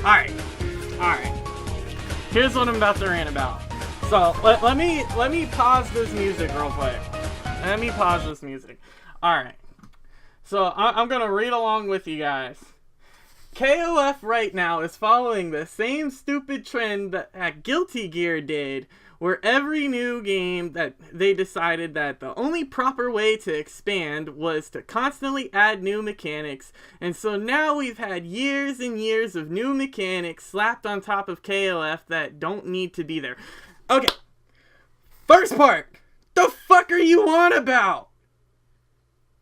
Alright. Here's what I'm about to rant about. So, let me pause this music real quick. Let me pause this music. Alright. So, I'm gonna read along with you guys. KOF right now is following the same stupid trend that Guilty Gear did, where every new game that they decided that the only proper way to expand was to constantly add new mechanics, and so now we've had years and years of new mechanics slapped on top of KOF that don't need to be there. Okay, first part, the fuck are you on about?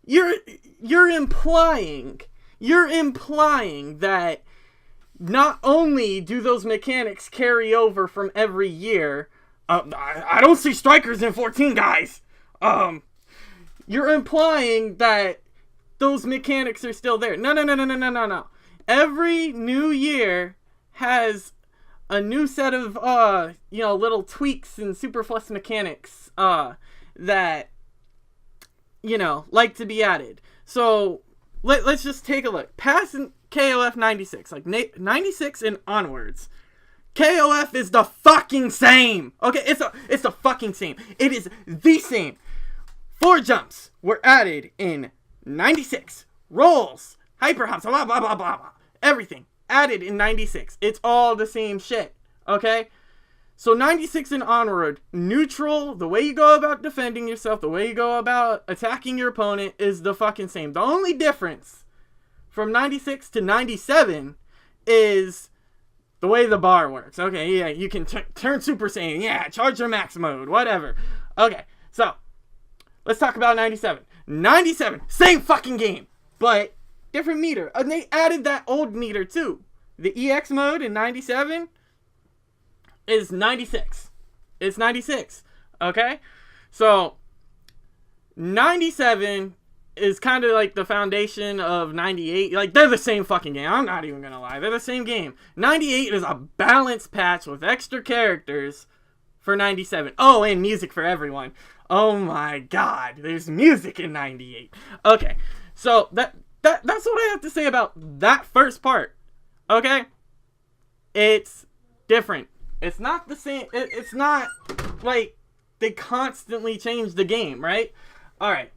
You're implying that not only do those mechanics carry over from every year, I don't see strikers in 14, guys. You're implying that those mechanics are still there. No. Every new year has a new set of, little tweaks and superflex mechanics, that, like to be added. So, let's just take a look. Past KOF 96, like 96 and onwards, KOF is the fucking same. Okay, it's the fucking same. It is the same. 4 jumps were added in 96. Rolls, hyper hops, blah, blah, blah, blah, blah. Everything added in 96. It's all the same shit. Okay? So 96 and onward, neutral, the way you go about defending yourself, the way you go about attacking your opponent is the fucking same. The only difference from 96 to 97 is the way the bar works. Okay, yeah, you can turn Super Saiyan. Yeah, charge your max mode, whatever. Okay, so, let's talk about 97. 97, same fucking game, but different meter. And they added that old meter too. The EX mode in 97 is 96. It's 96, okay? So, 97 is kind of like the foundation of 98. Like, they're the same fucking game. I'm not even gonna lie. They're the same game. 98 is a balanced patch with extra characters for 97. Oh, and music for everyone. Oh my god. There's music in 98. Okay. So, that's what I have to say about that first part. Okay? It's different. It's not the same. It's not like they constantly change the game, right? Alright.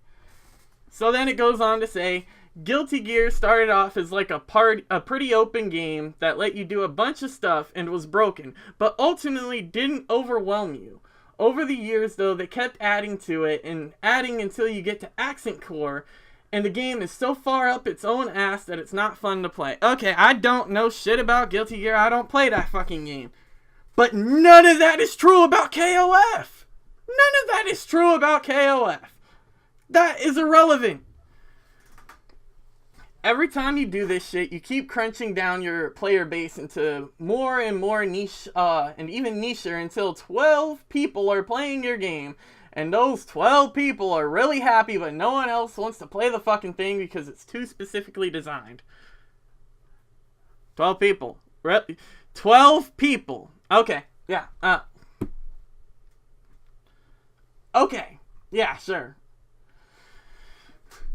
So then it goes on to say, Guilty Gear started off as like a pretty open game that let you do a bunch of stuff and was broken, but ultimately didn't overwhelm you. Over the years though, they kept adding to it and adding until you get to Accent Core, and the game is so far up its own ass that it's not fun to play. Okay, I don't know shit about Guilty Gear, I don't play that fucking game. But none of that is true about KOF! None of that is true about KOF! That is irrelevant. Every time you do this shit, you keep crunching down your player base into more and more niche, and even nicher until 12 people are playing your game. And those 12 people are really happy, but no one else wants to play the fucking thing because it's too specifically designed. 12 people. 12 people. Okay, yeah, okay, yeah, sure.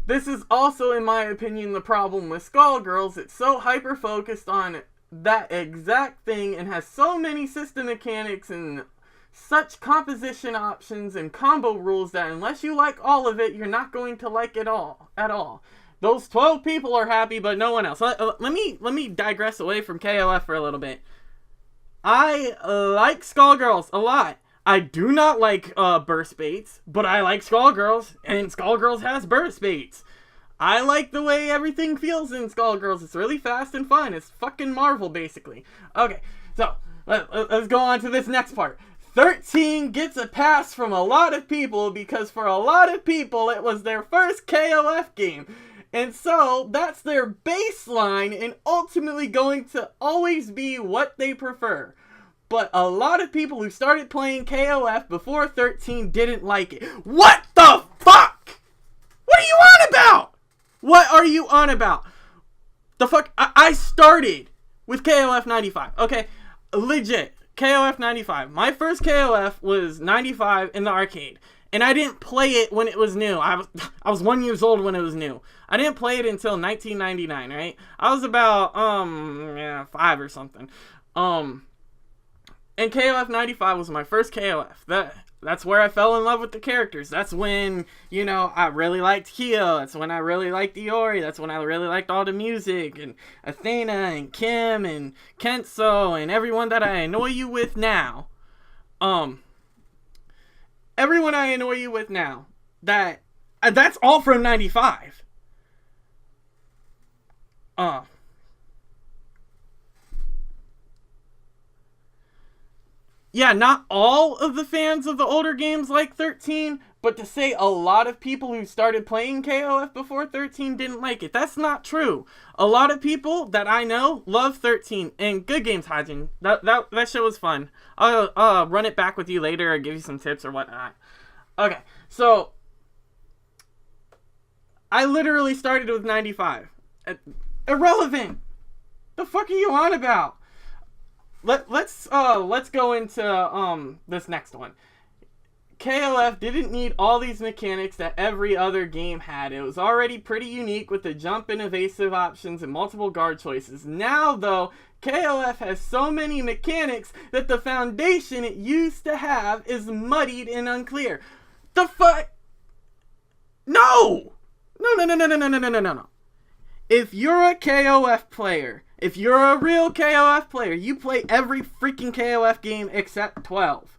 This is also, in my opinion, the problem with Skullgirls. It's so hyper-focused on that exact thing and has so many system mechanics and such composition options and combo rules that unless you like all of it, you're not going to like it all, at all. Those 12 people are happy, but no one else. Let me digress away from KOF for a little bit. I like Skullgirls a lot. I do not like burst baits, but I like Skullgirls, and Skullgirls has burst baits. I like the way everything feels in Skullgirls. It's really fast and fun. It's fucking Marvel, basically. Okay, so let's go on to this next part. 13 gets a pass from a lot of people because for a lot of people it was their first KOF game. And so that's their baseline and ultimately going to always be what they prefer. But a lot of people who started playing KOF before 13 didn't like it. What the fuck? What are you on about? What are you on about? The fuck? I started with KOF 95. Okay, legit. KOF 95. My first KOF was 95 in the arcade. And I didn't play it when it was new. I was 1 year old when it was new. I didn't play it until 1999, right? I was about 5 or something. And KOF 95 was my first KOF. That's where I fell in love with the characters. That's when, I really liked Kyo. That's when I really liked Iori. That's when I really liked all the music. And Athena and Kim and Kenso and everyone that I annoy you with now. Everyone I annoy you with now. That's all from 95. Yeah, not all of the fans of the older games like 13, but to say a lot of people who started playing KOF before 13 didn't like it, that's not true. A lot of people that I know love 13, and good games, Hajin. That show was fun. I'll run it back with you later or give you some tips or whatnot. Okay, so I literally started with 95. Irrelevant! The fuck are you on about? Let's go into this next one. KOF didn't need all these mechanics that every other game had. It was already pretty unique with the jump and evasive options and multiple guard choices. Now, though, KOF has so many mechanics that the foundation it used to have is muddied and unclear. The fuck? No! No. If you're a KOF player, if you're a real KOF player, you play every freaking KOF game except 12.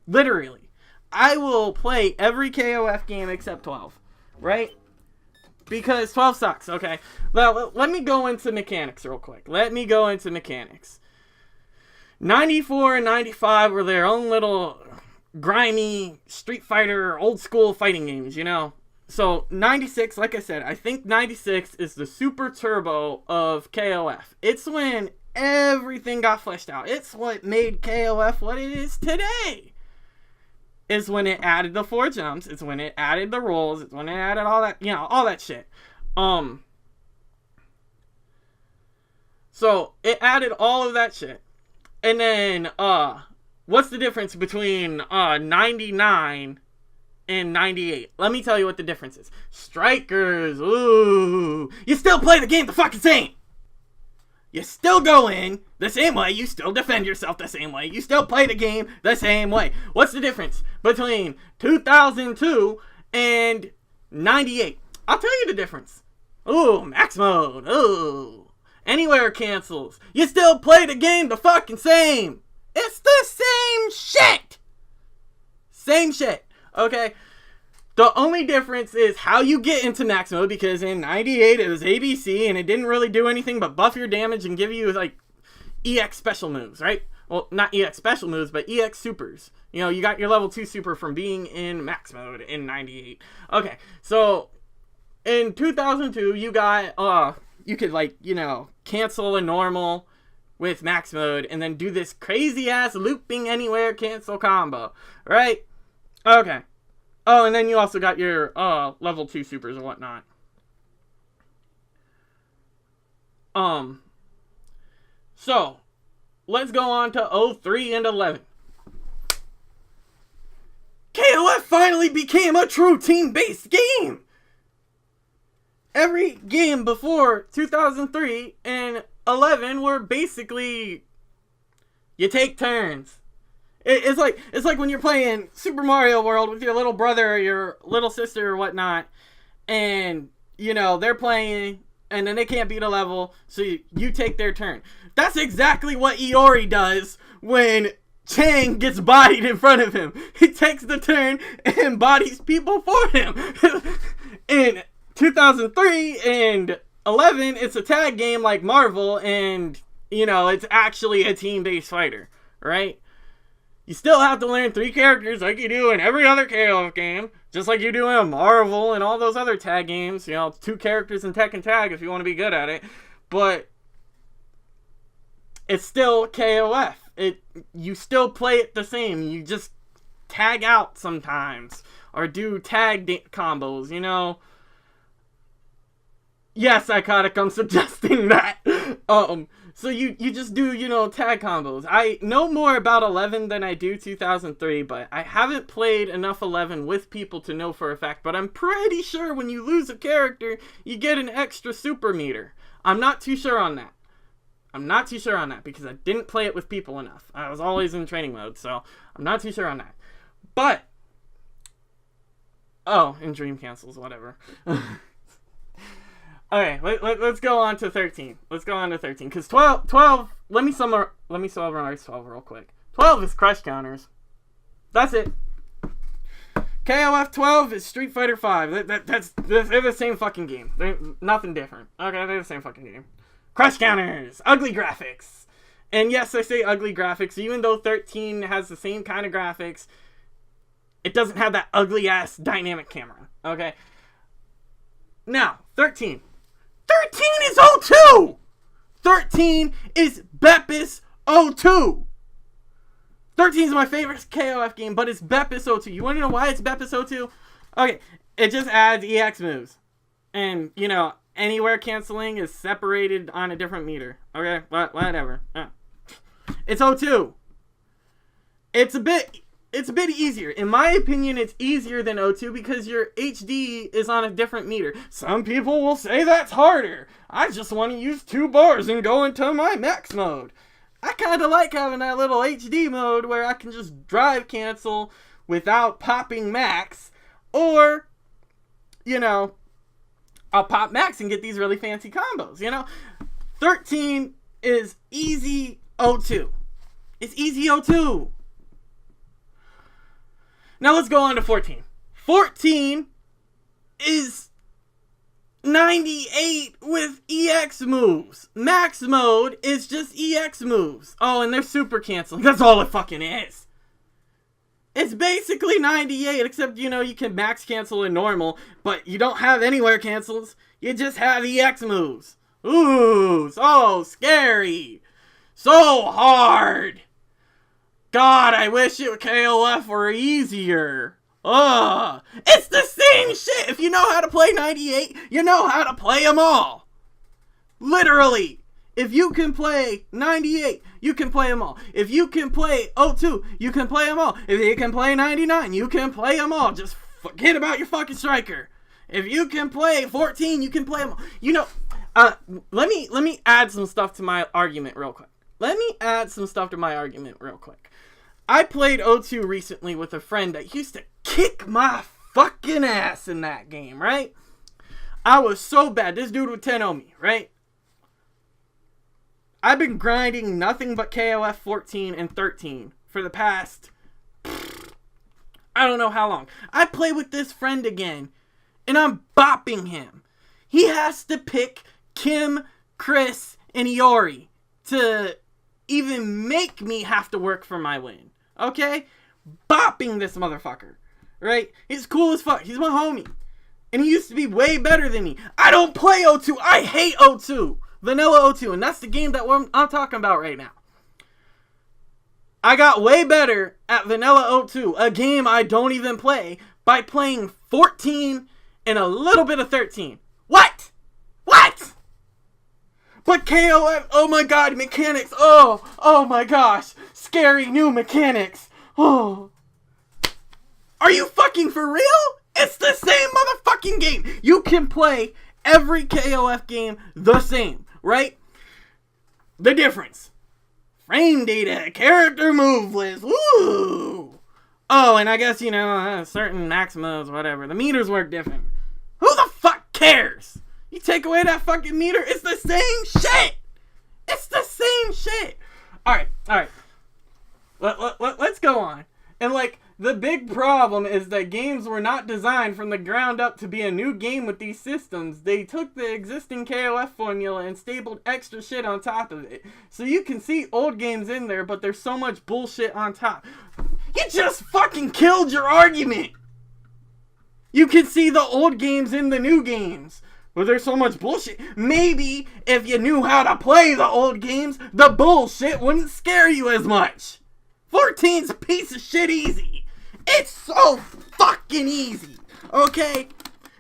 Literally. I will play every KOF game except 12. Right? Because 12 sucks, okay? Well, let me go into mechanics real quick. 94 and 95 were their own little grimy Street Fighter old school fighting games, So, 96, like I said, I think 96 is the super turbo of KOF. It's when everything got fleshed out. It's what made KOF what it is today. It's when it added the 4 jumps. It's when it added the rolls. It's when it added all that, all that shit. So, it added all of that shit. And then, what's the difference between 99 and 98? Let me tell you what the difference is. Strikers, ooh. You still play the game the fucking same. You still go in the same way. You still defend yourself the same way. You still play the game the same way. What's the difference between 2002 and 98? I'll tell you the difference. Ooh, max mode. Ooh. Anywhere cancels. You still play the game the fucking same. It's the same shit. Same shit. Okay? The only difference is how you get into max mode, because in 98 it was ABC and it didn't really do anything but buff your damage and give you like EX special moves, right? Well, not EX special moves, but EX supers. You got your level 2 super from being in max mode in 98. Okay, so in 2002 you got, you could cancel a normal with max mode and then do this crazy ass looping anywhere cancel combo, right? Okay. Oh, and then you also got your level 2 supers and whatnot. So, let's go on to 03 and 11. KOF finally became a true team-based game! Every game before 2003 and 11 were basically, you take turns. It's like when you're playing Super Mario World with your little brother or your little sister or whatnot, and, they're playing, and then they can't beat a level, so you take their turn. That's exactly what Iori does when Chang gets bodied in front of him. He takes the turn and bodies people for him. In 2003 and 11, it's a tag game like Marvel, and, it's actually a team-based fighter, right? You still have to learn 3 characters like you do in every other KOF game, just like you do in Marvel and all those other tag games. 2 characters in Tekken Tag if you want to be good at it. But it's still KOF. You still play it the same. You just tag out sometimes or do tag combos, Yes, Psychotic, I'm suggesting that. So you just do, tag combos. I know more about 11 than I do 2003, but I haven't played enough 11 with people to know for a fact. But I'm pretty sure when you lose a character, you get an extra super meter. I'm not too sure on that. Because I didn't play it with people enough. I was always in training mode, so I'm not too sure on that. But, and dream cancels, whatever. Okay, let's go on to 13. Because 12, let me summarize 12 real quick. 12 is crush counters. That's it. KOF 12 is Street Fighter 5. They're the same fucking game. They're nothing different. Okay, they're the same fucking game. Crush counters. Ugly graphics. And yes, I say ugly graphics. Even though 13 has the same kind of graphics, it doesn't have that ugly ass dynamic camera. Okay? Now, 13. 13 is 02! 13 is Beppis 02! 13 is my favorite KOF game, but it's Beppis 02. You want to know why it's Beppis 02? Okay, it just adds EX moves. And, anywhere canceling is separated on a different meter. Okay, whatever. It's 02. It's a bit easier. In my opinion, it's easier than 02 because your HD is on a different meter. Some people will say that's harder. I just want to use 2 bars and go into my max mode. I kind of like having that little HD mode where I can just drive cancel without popping max. Or, I'll pop max and get these really fancy combos, 13 is easy 02. It's easy 02. Now let's go on to 14. 14 is 98 with EX moves. Max mode is just EX moves. Oh, and they're super canceling. That's all it fucking is. It's basically 98, except, you can max cancel in normal, but you don't have anywhere cancels. You just have EX moves. Ooh, so scary. So hard. God, I wish KOF were easier. Ugh. It's the same shit. If you know how to play 98, you know how to play them all. Literally. If you can play 98, you can play them all. If you can play 02, you can play them all. If you can play 99, you can play them all. Just forget about your fucking striker. If you can play 14, you can play them all. Let me add some stuff to my argument real quick. I played 02 recently with a friend that used to kick my fucking ass in that game, right? I was so bad. This dude would 10-0 me, right? I've been grinding nothing but KOF 14 and 13 for the past, I don't know how long. I play with this friend again, and I'm bopping him. He has to pick Kim, Chris, and Iori to even make me have to work for my win. Okay? Bopping this motherfucker. Right? He's cool as fuck. He's my homie. And he used to be way better than me. I don't play 02. I hate 02. Vanilla 02. And that's the game that I'm talking about right now. I got way better at Vanilla 02. A game I don't even play. By playing 14 and a little bit of 13. What? But KOF, oh my god, mechanics, oh my gosh, scary new mechanics, oh. Are you fucking for real? It's the same motherfucking game. You can play every KOF game the same, right? The difference. Frame data, character move list, woo! Oh, and I guess, certain max modes, whatever. The meters work different. Who the fuck cares? You take away that fucking meter, it's the same shit. Alright. Let's go on. And the big problem is that games were not designed from the ground up to be a new game with these systems. They took the existing KOF formula and stapled extra shit on top of it. So you can see old games in there, but there's so much bullshit on top. You just fucking killed your argument. You can see the old games in the new games. Well, there's so much bullshit. Maybe if you knew how to play the old games, the bullshit wouldn't scare you as much. 14's a piece of shit easy. It's so fucking easy. Okay?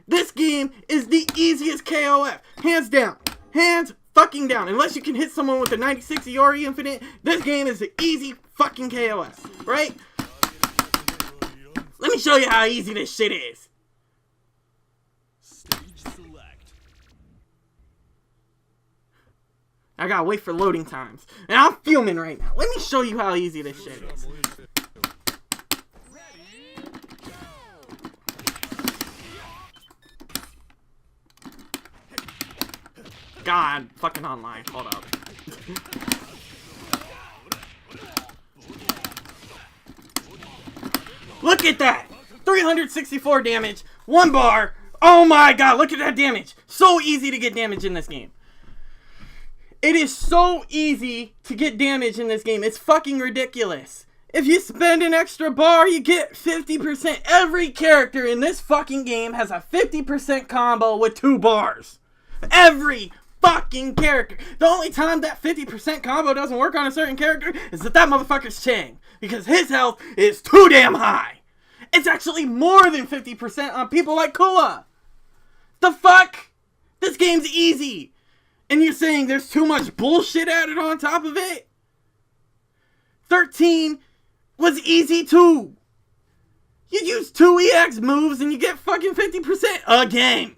This game is the easiest KOF. Hands down. Hands fucking down. Unless you can hit someone with a 96 Iori Infinite, this game is an easy fucking KOS, right? Let me show you how easy this shit is. I gotta wait for loading times. And I'm fuming right now. Let me show you how easy this shit is. God, fucking online. Hold up. Look at that! 364 damage, 1 bar. Oh my god, look at that damage. So easy to get damage in this game. It is so easy to get damage in this game. It's fucking ridiculous. If you spend an extra bar, you get 50%. Every character in this fucking game has a 50% combo with 2 bars. Every fucking character. The only time that 50% combo doesn't work on a certain character is that motherfucker's Chang. Because his health is too damn high. It's actually more than 50% on people like Kua. The fuck? This game's easy. And you're saying there's too much bullshit added on top of it? 13 was easy too. You use 2 EX moves and you get fucking 50% again.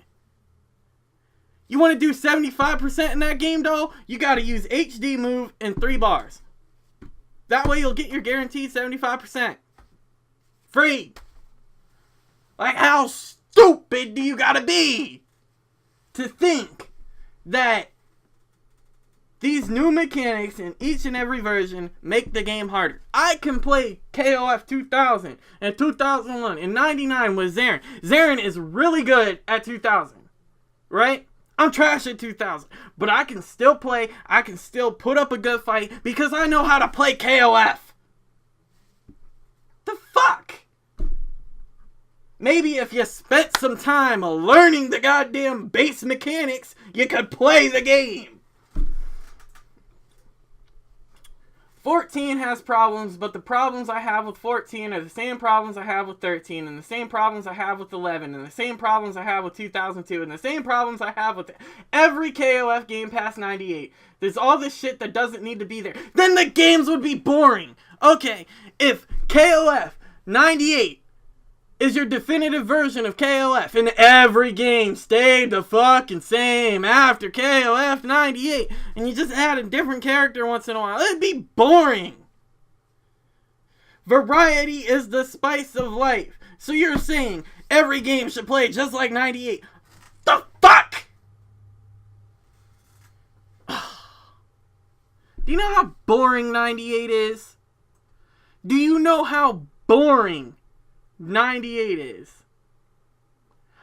You want to do 75% in that game though? You gotta use HD move and 3 bars. That way you'll get your guaranteed 75%. Free. Like, how stupid do you gotta be to think that these new mechanics in each and every version make the game harder? I can play KOF 2000 and 2001 and 99 with Zarin. Zarin is really good at 2000, right? I'm trash at 2000, but I can still play, I can still put up a good fight because I know how to play KOF. The fuck? Maybe if you spent some time learning the goddamn base mechanics, you could play the game. 14 has problems, but the problems I have with 14 are the same problems I have with 13, and the same problems I have with 11, and the same problems I have with 2002, and the same problems I have with every KOF game past 98. There's all this shit that doesn't need to be there. Then the games would be boring. Okay, if KOF 98 is your definitive version of KOF, and every game stayed the fucking same after KOF 98, and you just add a different character once in a while, it'd be boring. Variety is the spice of life. So you're saying every game should play just like 98. The fuck? Do you know how boring 98 is? Do you know how boring 98 is?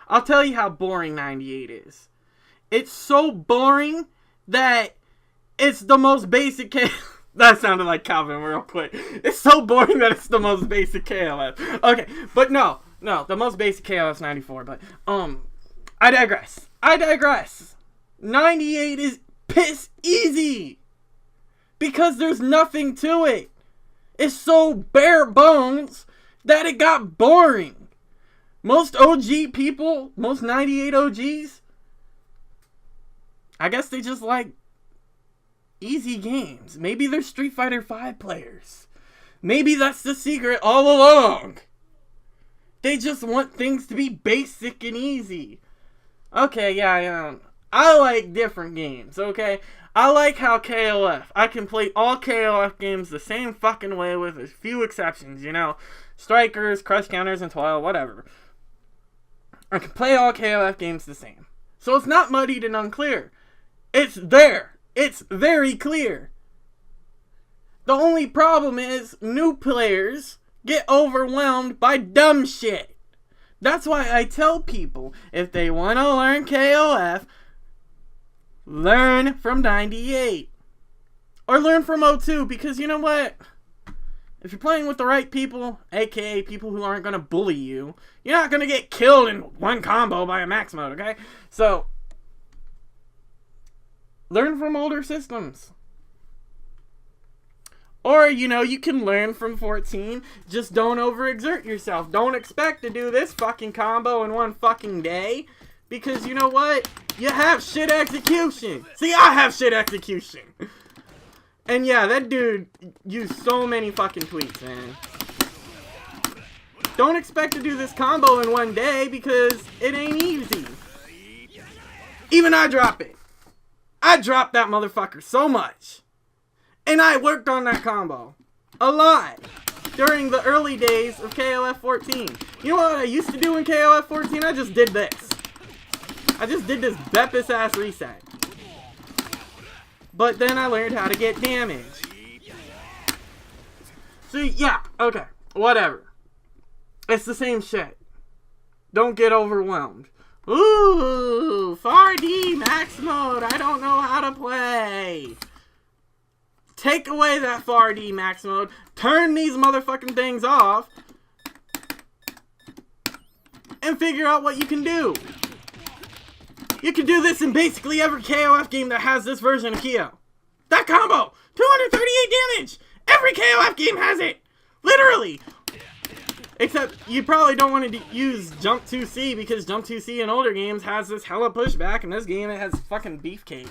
I'll tell you how boring 98 is. It's so boring that it's the most basic that sounded like Calvin real quick. It's so boring that it's the most basic KOF. Okay, but no, the most basic KOF is 94, but I digress. 98 is piss easy because there's nothing to it. It's so bare bones that it got boring. Most OG people, most 98 OGs, I guess they just like easy games. Maybe they're Street Fighter V players. Maybe that's the secret all along. They just want things to be basic and easy. Okay, yeah. I like different games, okay? I like how KOF, I can play all KOF games the same fucking way with a few exceptions, you know? Strikers, Crush Counters, and Toil, whatever. I can play all KOF games the same. So it's not muddied and unclear. It's there. It's very clear. The only problem is new players get overwhelmed by dumb shit. That's why I tell people, if they want to learn KOF, learn from 98. Or learn from 02, because you know what? If you're playing with the right people, aka people who aren't going to bully you, you're not going to get killed in one combo by a max mode, okay? So, learn from older systems. Or, you know, you can learn from 14, just don't overexert yourself. Don't expect to do this fucking combo in one fucking day, Because you know what? You have shit execution. See, I have shit execution. And yeah, that dude used so many fucking tweets, man. Don't expect to do this combo in one day because it ain't easy. Even I drop it. I dropped that motherfucker so much. And I worked on that combo a lot during the early days of KOF 14. You know what I used to do in KOF 14? I just did this. I just did this Beppis ass reset. But then I learned how to get damage. See, yeah, okay, whatever. It's the same shit. Don't get overwhelmed. Ooh, 4D max mode. I don't know how to play. Take away that 4D max mode. Turn these motherfucking things off. And figure out what you can do. You can do this in basically every KOF game that has this version of Kyo. That combo! 238 damage! Every KOF game has it! Literally! Except, you probably don't want to use Jump 2C because Jump 2C in older games has this hella pushback, and this game it has fucking beefcake.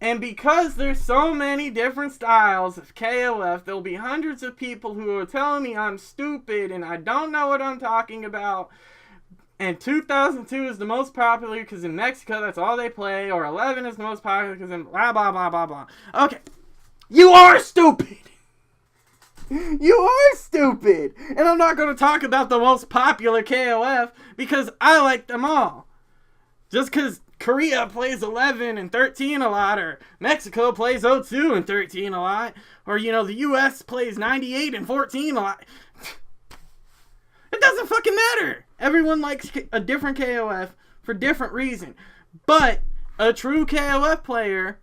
And because there's so many different styles of KOF, there'll be hundreds of people who are telling me I'm stupid and I don't know what I'm talking about. And 2002 is the most popular because in Mexico that's all they play, or 11 is the most popular because in blah blah blah blah blah. Okay. You are stupid! You are stupid! And I'm not going to talk about the most popular KOF because I like them all. Just because Korea plays 11 and 13 a lot, or Mexico plays 02 and 13 a lot, or, you know, the US plays 98 and 14 a lot. It doesn't fucking matter. Everyone likes a different KOF for different reason. But a true KOF player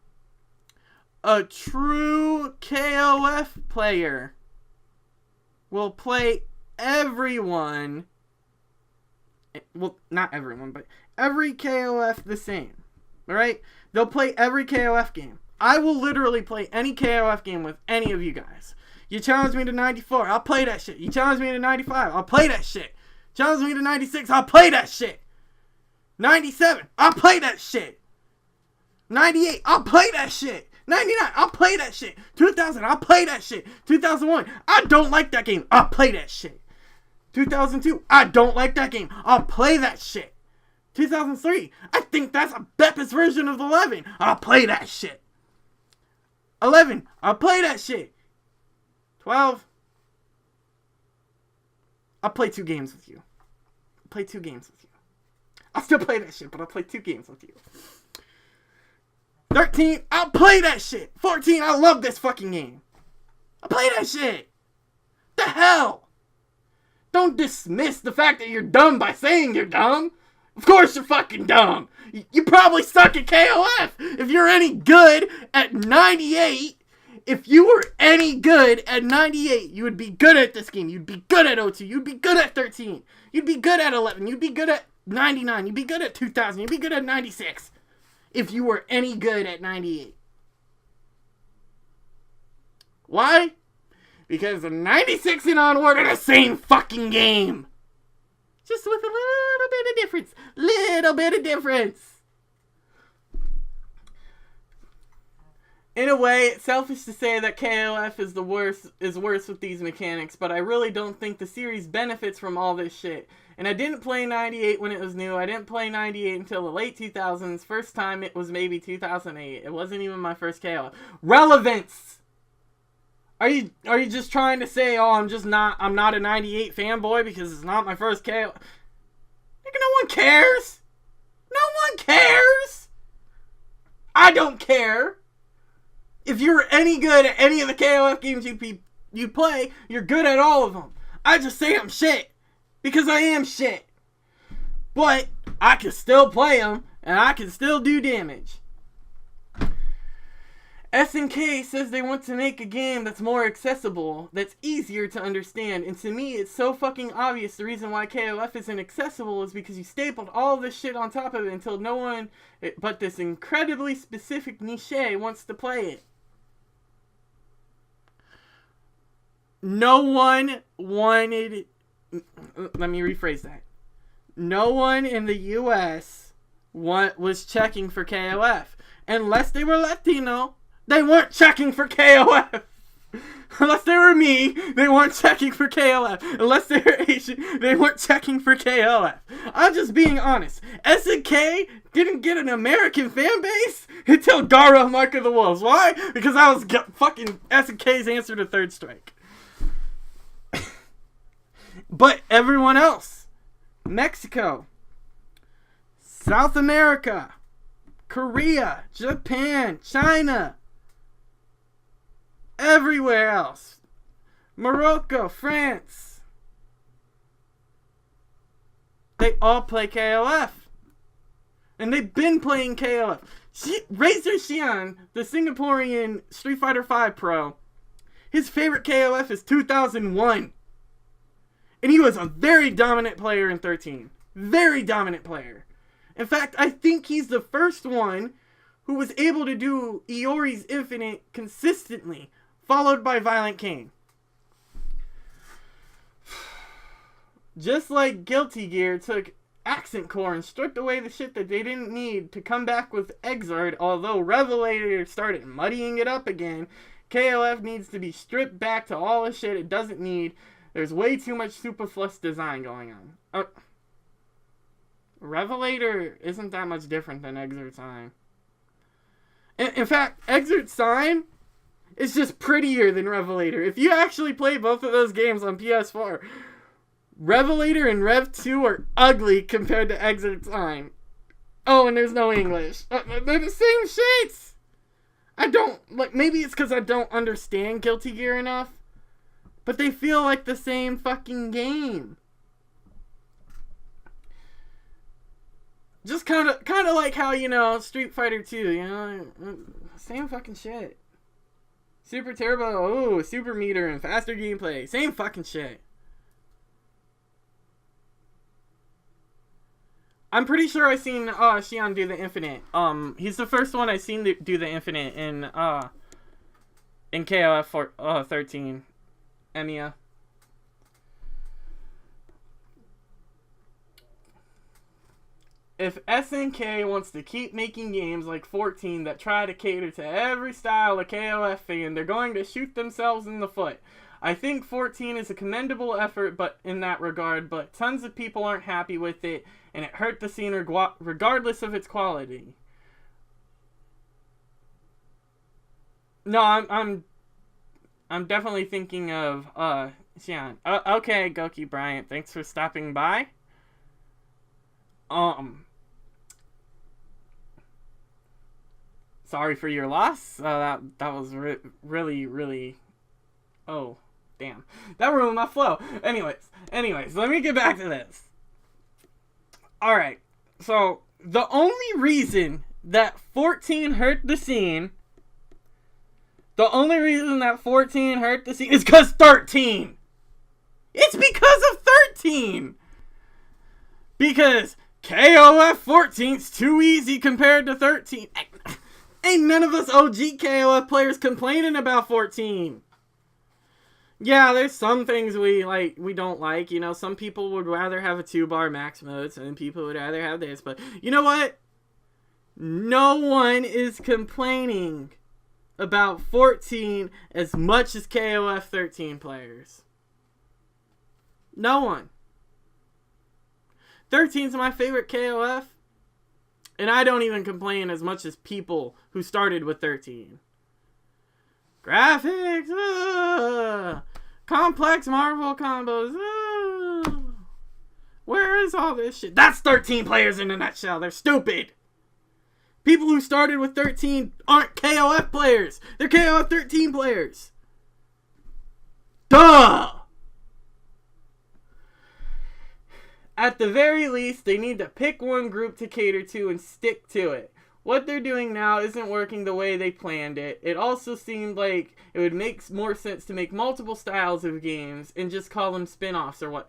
will play everyone. Well, not everyone, but every KOF the same. Alright? They'll play every KOF game. I will literally play any KOF game with any of you guys. You challenge me to 94, I'll play that shit. You challenge me to 95, I'll play that shit. Challenge me to 96, I'll play that shit. 97, I'll play that shit. 98, I'll play that shit. 99, I'll play that shit. 2000, I'll play that shit. 2001, I don't like that game. I'll play that shit. 2002, I don't like that game. I'll play that shit. 2003, I think that's a Beppis version of 11. I'll play that shit. 11, I'll play that shit. 12, I'll play 2 games with you. I'll play 2 games with you. I'll still play that shit, but I'll play 2 games with you. 13, I'll play that shit. 14, I love this fucking game. I'll play that shit. The hell? Don't dismiss the fact that you're dumb by saying you're dumb. Of course you're fucking dumb. You probably suck at KOF. If you're any good at 98, if you were any good at 98, you would be good at this game. You'd be good at 02. You'd be good at 13. You'd be good at 11. You'd be good at 99. You'd be good at 2000. You'd be good at 96. If you were any good at 98. Why? Because the 96 and onward are the same fucking game. Just with a little bit of difference. Little bit of difference. In a way, it's selfish to say that KOF is worse with these mechanics, but I really don't think the series benefits from all this shit. And I didn't play 98 when it was new. I didn't play 98 until the late 2000s. First time it was maybe 2008. It wasn't even my first KOF. Relevance! Are you just trying to say, oh, I'm not a 98 fanboy because it's not my first KOF? Nigga, no one cares! No one cares! I don't care! If you're any good at any of the KOF games you play, you're good at all of them. I just say I'm shit. Because I am shit. But I can still play them, and I can still do damage. SNK says they want to make a game that's more accessible, that's easier to understand, and to me it's so fucking obvious the reason why KOF isn't accessible is because you stapled all this shit on top of it until no one but this incredibly specific niche wants to play it. no one wanted... Let me rephrase that. No one in the U.S. was checking for KOF. Unless they were Latino, they weren't checking for KOF. Unless they were me, they weren't checking for KOF. Unless they were Asian, they weren't checking for KOF. I'm just being honest. SNK didn't get an American fan base until Gara Mark of the Wolves. Why? Because I was fucking SNK's answer to Third Strike. But everyone else, Mexico, South America, Korea, Japan, China, everywhere else, Morocco, France, they all play KOF. And they've been playing KOF. Razor Xian, the Singaporean Street Fighter V pro, his favorite KOF is 2001. And he was a very dominant player in 13. Very dominant player. In fact, I think he's the first one who was able to do Iori's Infinite consistently, followed by Violent Kane. Just like Guilty Gear took Accent Core and stripped away the shit that they didn't need to come back with Exard, although Revelator started muddying it up again, KOF needs to be stripped back to all the shit it doesn't need. There's way too much superfluous design going on. Revelator isn't that much different than Exert Sign. In fact, Exert Sign is just prettier than Revelator. If you actually play both of those games on PS4, Revelator and Rev 2 are ugly compared to Exert Sign. Oh, and there's no English. They're the same shades. I don't, maybe it's because I don't understand Guilty Gear enough, but they feel like the same fucking game. Just kind of like how, Street Fighter 2, same fucking shit. Super Turbo, super meter and faster gameplay, same fucking shit. I'm pretty sure I've seen Xian do the Infinite. He's the first one I've seen do the Infinite in KOF 13. Emiya. If SNK wants to keep making games like 14 that try to cater to every style of KOF fan, they're going to shoot themselves in the foot. I think 14 is a commendable effort in that regard, but tons of people aren't happy with it, and it hurt the scene regardless of its quality. No, I'm definitely thinking of Xian. Okay, Goki Bryant, thanks for stopping by. Sorry for your loss. That was really. Oh, damn. That ruined my flow. Anyways, let me get back to this. Alright, so the only reason that 14 hurt the scene is because 13. It's because of 13. Because KOF 14's too easy compared to 13. Ain't none of us OG KOF players complaining about 14. Yeah, there's some things we don't like. Some people would rather have a 2-bar max mode. Some people would rather have this. But you know what? No one is complaining about 14 as much as KOF 13 players. No one. 13's my favorite KOF. And I don't even complain as much as people who started with 13. Graphics, complex Marvel combos, where is all this shit? That's 13 players in a nutshell. They're stupid. People who started with 13 aren't KOF players. They're KOF 13 players. Duh! At the very least, they need to pick one group to cater to and stick to it. What they're doing now isn't working the way they planned it. It also seemed like it would make more sense to make multiple styles of games and just call them spin-offs or what.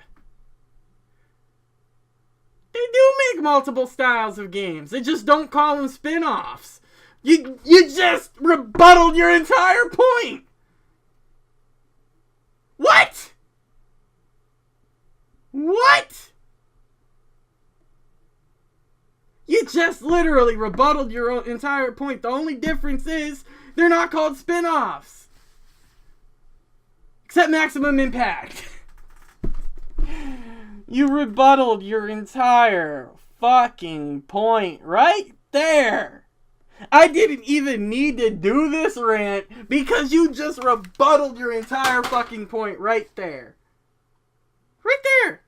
They do make multiple styles of games. They just don't call them spin-offs. You just rebutted your entire point. What? What? You just literally rebutted your own entire point. The only difference is they're not called spin-offs. Except Maximum Impact. You rebutted your entire fucking point right there. I didn't even need to do this rant because you just rebutted your entire fucking point right there. Right there.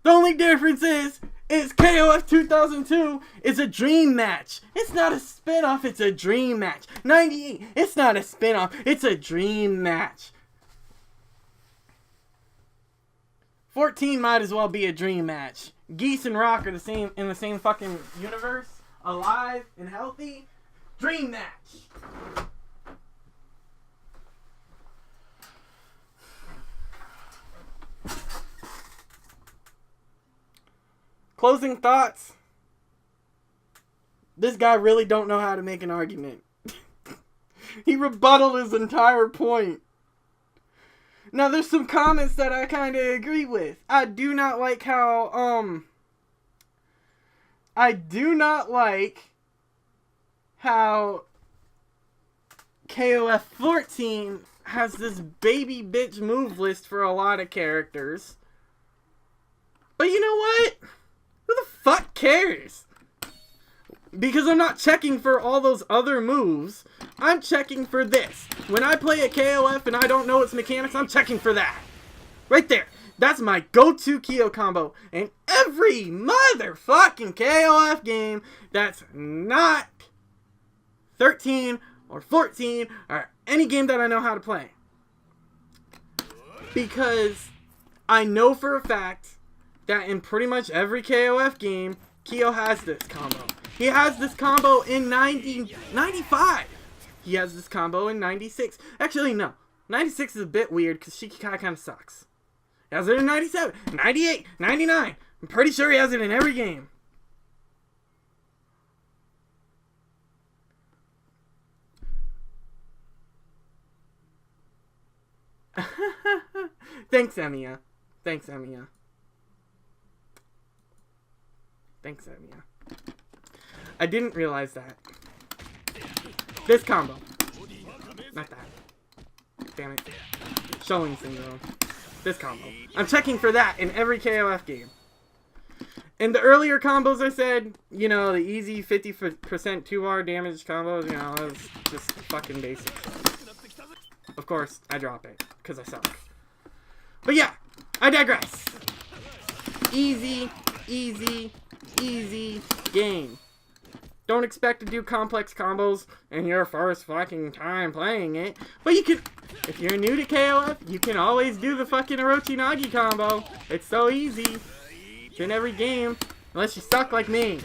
The only difference is KOF 2002 is a dream match. It's not a spin-off, it's a dream match. 98, it's not a spin-off, it's a dream match. 14 might as well be a dream match. Geese and Rock are the same in the same fucking universe, alive and healthy. Dream match. Closing thoughts. This guy really don't know how to make an argument. He rebutted his entire point. Now, there's some comments that I kind of agree with. I do not like how, KOF 14 has this baby bitch move list for a lot of characters. But you know what? Who the fuck cares? Because I'm not checking for all those other moves. I'm checking for this. When I play a KOF and I don't know its mechanics, I'm checking for that. Right there. That's my go-to Kyo combo. In every motherfucking KOF game that's not 13 or 14 or any game that I know how to play. Because I know for a fact that in pretty much every KOF game, Kyo has this combo. He has this combo in 95. He has this combo in 96. Actually, no. 96 is a bit weird because Shikikai kind of sucks. He has it in 97, 98, 99. I'm pretty sure he has it in every game. Thanks, Emiya. Thanks, Emiya. Thanks, Emiya. I didn't realize that. This combo. Not that. Damn it. Showing syndrome. This combo. I'm checking for that in every KOF game. In the earlier combos I said, you know, the easy 50% 2R damage combos, you know, it's just fucking basic. Of course, I drop it, because I suck. But yeah, I digress. Easy, easy, easy game. Don't expect to do complex combos in your first fucking time playing it. But you can, if you're new to KOF, you can always do the fucking Orochi Nagi combo. It's so easy. It's in every game. Unless you suck like me.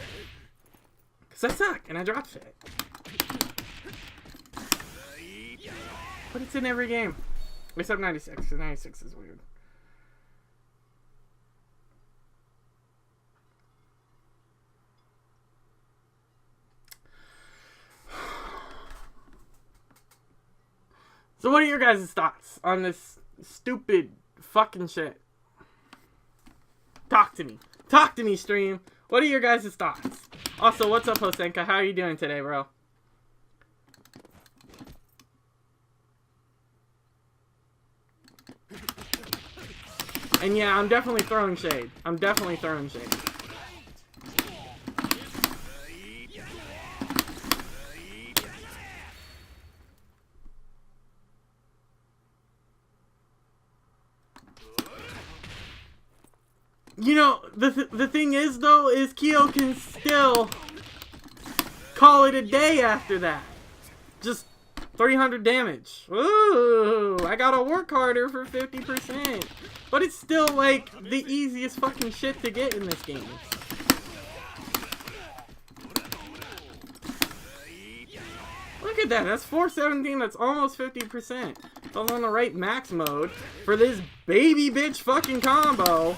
Because I suck and I drop shit. But it's in every game. Except 96. Because 96 is weird. So what are your guys' thoughts on this stupid fucking shit? Talk to me. Talk to me, stream. What are your guys' thoughts? Also, what's up, Hosenka? How are you doing today, bro? And yeah, I'm definitely throwing shade. I'm definitely throwing shade. You know, the thing is, though, is Kyo can still call it a day after that. Just 300 damage. Ooh, I gotta work harder for 50%. But it's still, like, the easiest fucking shit to get in this game. Look at that, that's 417, that's almost 50%. If I was on the right max mode for this baby bitch fucking combo,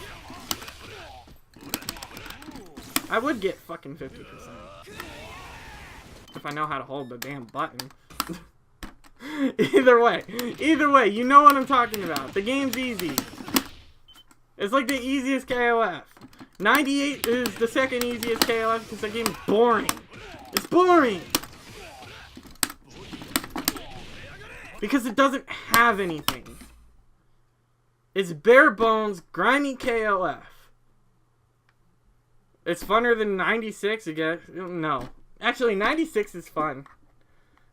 I would get fucking 50%. If I know how to hold the damn button. Either way, you know what I'm talking about. The game's easy. It's like the easiest KOF. 98 is the second easiest KOF because the game's boring. It's boring! Because it doesn't have anything. It's bare bones, grimy KOF. It's funner than 96, I guess. No. Actually, 96 is fun.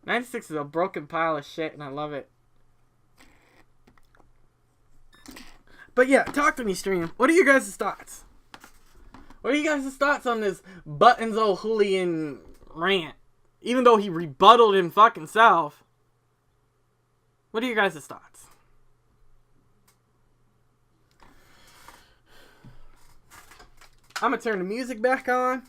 96 is a broken pile of shit, and I love it. But yeah, talk to me, stream. What are your guys' thoughts? What are you guys' thoughts on this Buttons O'Hooligan rant? Even though he rebutted him fucking self. What are your guys' thoughts? I'm gonna turn the music back on.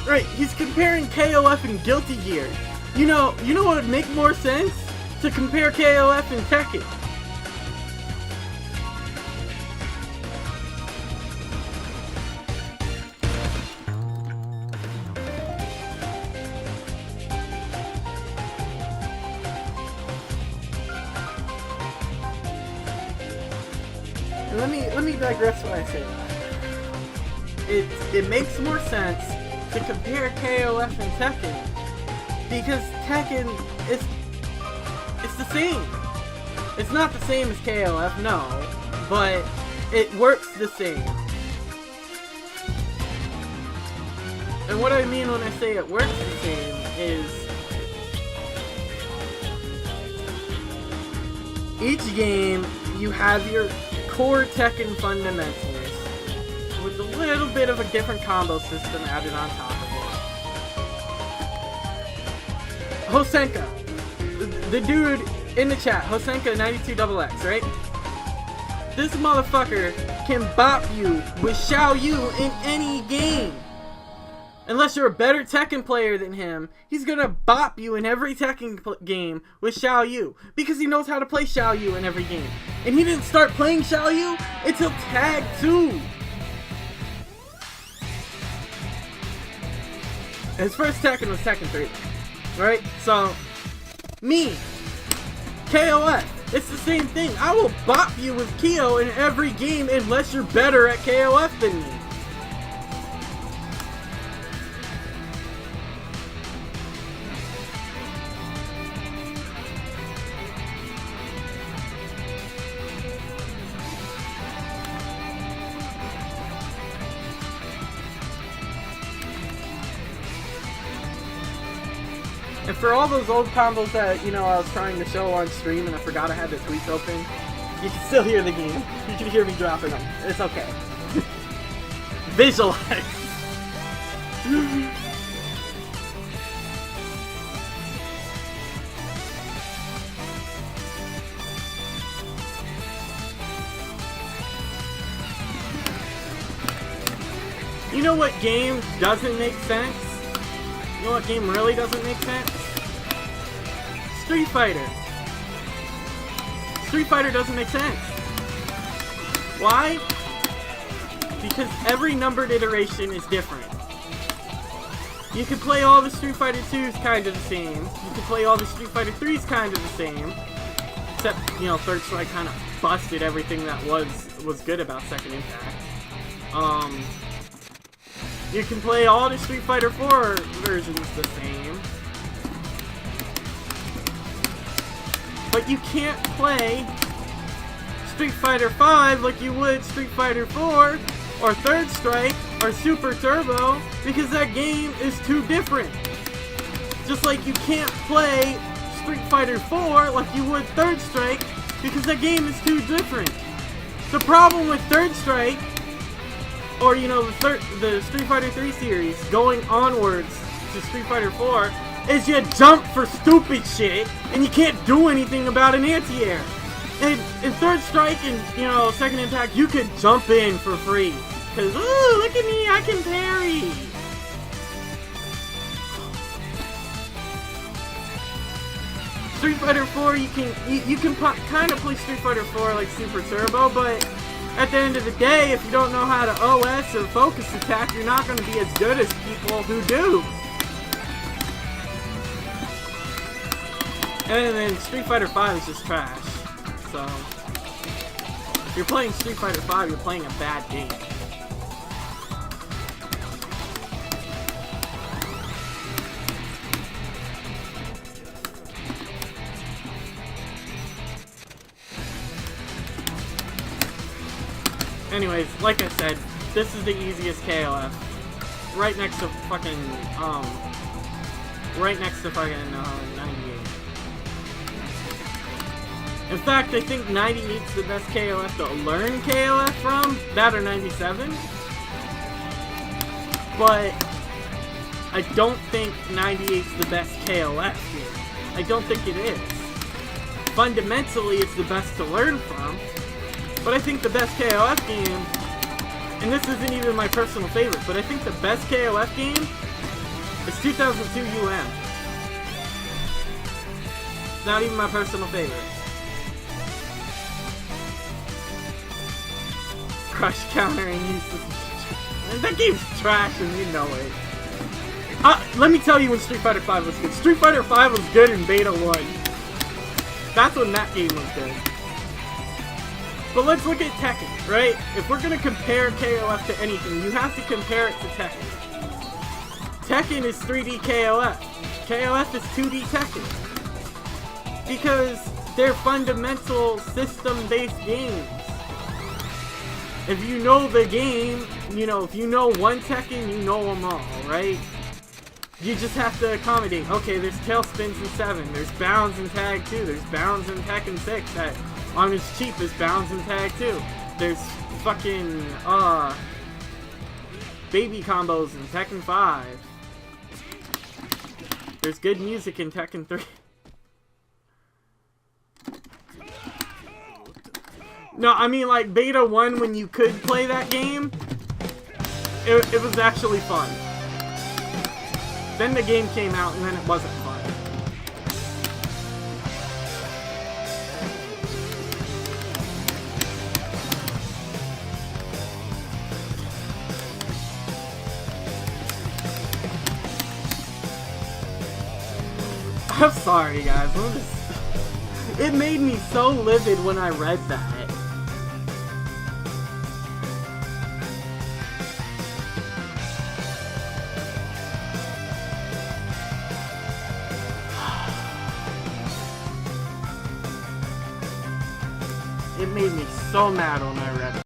Right. He's comparing KOF and Guilty Gear. You know what would make more sense? To compare KOF and Tekken. Let me digress when I say that. It makes more sense to compare KOF and Tekken because Tekken it's the same. It's not the same as KOF, no, but it works the same. And what I mean when I say it works the same is each game you have your core Tekken fundamentals with a little bit of a different combo system added on top of it. Hosenka, the dude in the chat, Hosenka92XX, right? This motherfucker can bop you with Xiao Yu in any game. Unless you're a better Tekken player than him, he's gonna bop you in every Tekken game with Xiao Yu. Because he knows how to play Xiao Yu in every game. And he didn't start playing Xiao Yu until Tag 2. His first Tekken was Tekken 3. Right? So, me, KOF, it's the same thing. I will bop you with Kyo in every game unless you're better at KOF than me. And for all those old combos that, I was trying to show on stream and I forgot I had the tweets open, you can still hear the game. You can hear me dropping them. It's okay. Visualize. You know what game doesn't make sense? You know what game really doesn't make sense? Street Fighter. Street Fighter doesn't make sense. Why? Because every numbered iteration is different. You can play all the Street Fighter 2s kind of the same. You can play all the Street Fighter 3s kind of the same. Except, Third Strike kind of busted everything that was good about Second Impact. You can play all the Street Fighter 4 versions the same. But you can't play Street Fighter 5 like you would Street Fighter 4 or Third Strike or Super Turbo because that game is too different. Just like you can't play Street Fighter 4 like you would Third Strike because that game is too different. The problem with Third Strike or, the Street Fighter 3 series going onwards to Street Fighter 4 is you jump for stupid shit and you can't do anything about an anti-air. And in Third Strike and, Second Impact, you could jump in for free. Because, ooh, look at me, I can parry. Street Fighter 4, you can kind of play Street Fighter 4 like Super Turbo, but at the end of the day, if you don't know how to OS or focus attack, you're not going to be as good as people who do. And then Street Fighter 5 is just trash. So, if you're playing Street Fighter 5, you're playing a bad game. Anyways, like I said, this is the easiest KOF. Right next to fucking, 98. In fact, I think 98's the best KOF to learn KOF from. That or 97. But I don't think 98's the best KOF game. I don't think it is. Fundamentally, it's the best to learn from. But I think the best KOF game, and this isn't even my personal favorite, but I think the best KOF game is 2002 UM. Not even my personal favorite. Crush counter and use that game's trash and you know it. Let me tell you when Street Fighter 5 was good. Street Fighter 5 was good in Beta 1. That's when that game was good. But let's look at Tekken, right? If we're going to compare KOF to anything, you have to compare it to Tekken. Tekken is 3D KOF. KOF is 2D Tekken. Because they're fundamental system-based games. If you know the game, you know, if you know one Tekken, you know them all, right? You just have to accommodate. Okay, there's tailspins in 7. There's bounds in Tag 2. There's bounds in Tekken 6 that aren't as cheap as bounds in Tag 2. There's fucking, baby combos in Tekken 5. There's good music in Tekken 3. No, I mean, like, Beta 1, when you could play that game, it was actually fun. Then the game came out, and then it wasn't fun. I'm sorry, guys. It made me so livid when I read that. It made me so mad when I